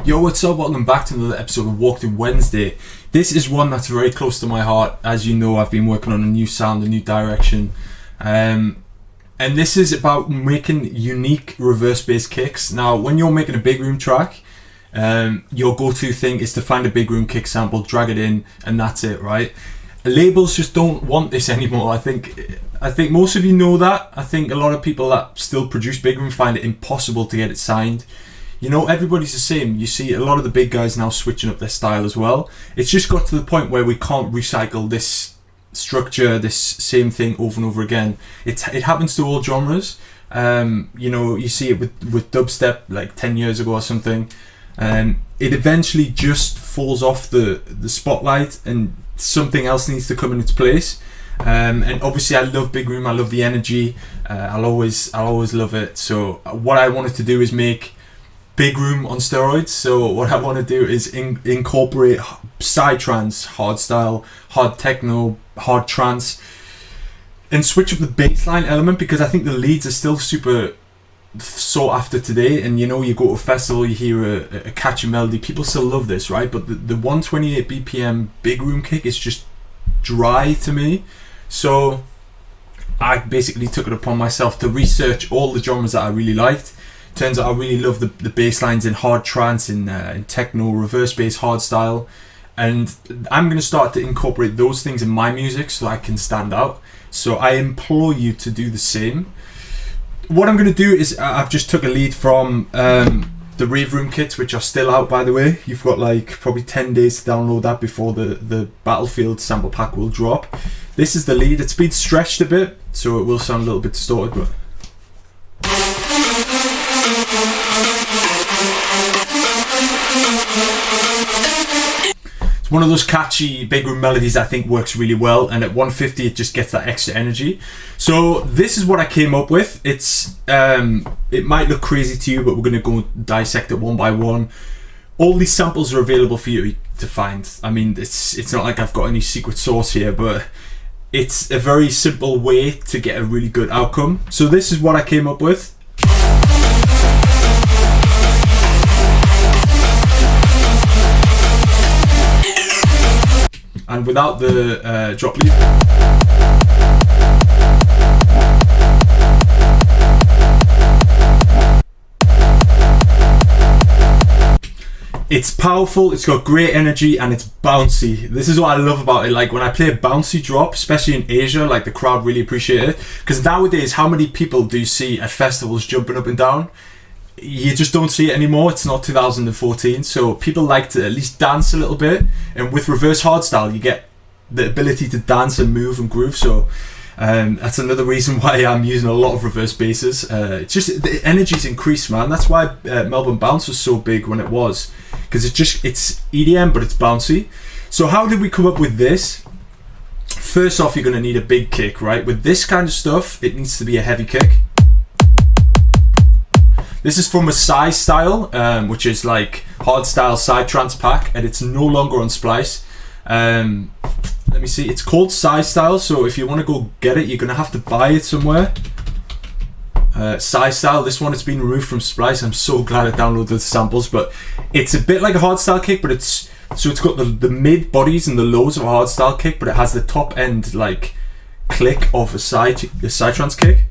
Yo, what's up? Welcome back to another episode of Walk Through Wednesday. This is one that's very close to my heart. As you know, I've been working on a new sound, a new direction. And this is about making unique reverse bass kicks. Now, when you're making a big room track, your go-to thing is to find a big room kick sample, drag it in, and that's it, right? Labels just don't want this anymore. I think most of you know that. I think a lot of people that still produce big room find it impossible to get it signed. You know, everybody's the same. You see a lot of the big guys now switching up their style as well. It's just got to the point where we can't recycle this structure, this same thing over and over again. It happens to all genres. You know, you see it with dubstep like 10 years ago or something. It eventually just falls off the spotlight and something else needs to come in its place. And obviously I love big room, I love the energy. I'll always love it. So what I wanted to do is make big room on steroids. So what I want to do is incorporate psytrance, hard style, hard techno, hard trance, and switch up the bassline element, because I think the leads are still super sought after today. And you know, you go to a festival, you hear a catchy melody, people still love this, right? But the 128 BPM big room kick is just dry to me. So I basically took it upon myself to research all the genres that I really liked. Turns out I really love the bass lines in hard trance, in techno, reverse bass, hard style, and I'm going to start to incorporate those things in my music so I can stand out. So I implore you to do the same. What I'm going to do is I've just took a lead from the Rave Room kits, which are still out, by the way. You've got like probably 10 days to download that before the Battlefield sample pack will drop. This is the lead. It's been stretched a bit, so it will sound a little bit distorted, but it's one of those catchy big room melodies I think works really well, and at 150 it just gets that extra energy. So this is what I came up with. It's it might look crazy to you, but we're going to go dissect it one by one. All these samples are available for you to find. I mean, it's not like I've got any secret sauce here, but it's a very simple way to get a really good outcome. So this is what I came up with. And without the drop lead. It's powerful, it's got great energy, and it's bouncy. This is what I love about it. Like when I play a bouncy drop, especially in Asia, like the crowd really appreciate it. Because nowadays, how many people do you see at festivals jumping up and down? You just don't see it anymore. It's not 2014, so people like to at least dance a little bit. And with reverse hardstyle, you get the ability to dance and move and groove. So that's another reason why I'm using a lot of reverse basses. It's just the energy's increased, man. That's why Melbourne Bounce was so big when it was, because it's EDM but it's bouncy. So how did we come up with this? First off, you're going to need a big kick, right? With this kind of stuff, it needs to be a heavy kick. This is from a Psy style, which is like hard style Psytrance pack, and it's no longer on Splice. Let me see, it's called Psy style, so if you want to go get it, you're going to have to buy it somewhere. Psy style, this one has been removed from Splice. I'm so glad I downloaded the samples, but it's a bit like a hard style kick, but it's got the mid bodies and the lows of a hard style kick, but it has the top end like click of a Psytrance kick.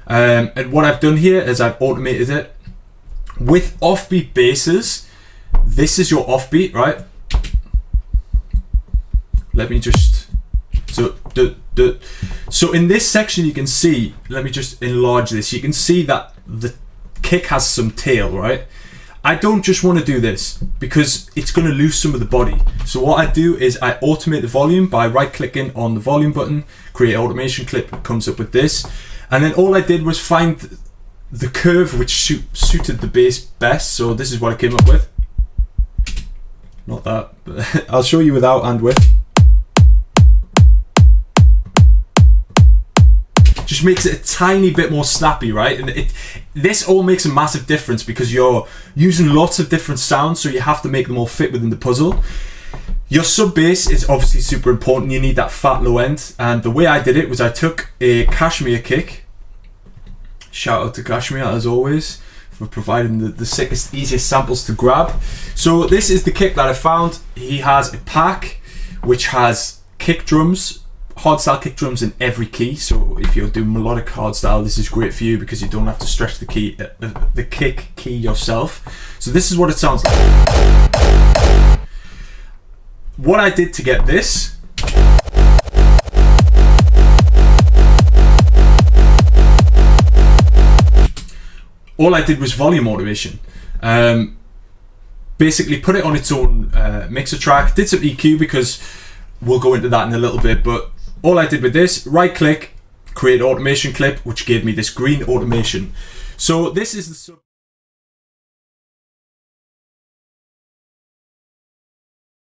And what I've done here is I've automated it with offbeat basses. This is your offbeat, right? Let me just so in this section you can see, let me just enlarge this. You can see that the kick has some tail, right? I don't just want to do this because it's going to lose some of the body. So what I do is I automate the volume by right clicking on the volume button, create automation clip, it comes up with this. And then all I did was find the curve which suited the bass best. So this is what I came up with. Not that, but I'll show you without and with. Just makes it a tiny bit more snappy, right? And this all makes a massive difference because you're using lots of different sounds, so you have to make them all fit within the puzzle. Your sub bass is obviously super important. You need that fat low end, and the way I did it was I took a Kashmir kick. Shout out to Kashmir as always. for providing the sickest, easiest samples to grab. So this is the kick that I found. He has a pack which has kick drums, hardstyle kick drums in every key. So if you're doing melodic hardstyle, this is great for you because you don't have to stretch the kick key yourself. So this is what it sounds like. What I did to get this, all I did was volume automation. Basically put it on its own mixer track, did some EQ because we'll go into that in a little bit, but all I did with this, right click, create automation clip, which gave me this green automation. So this is the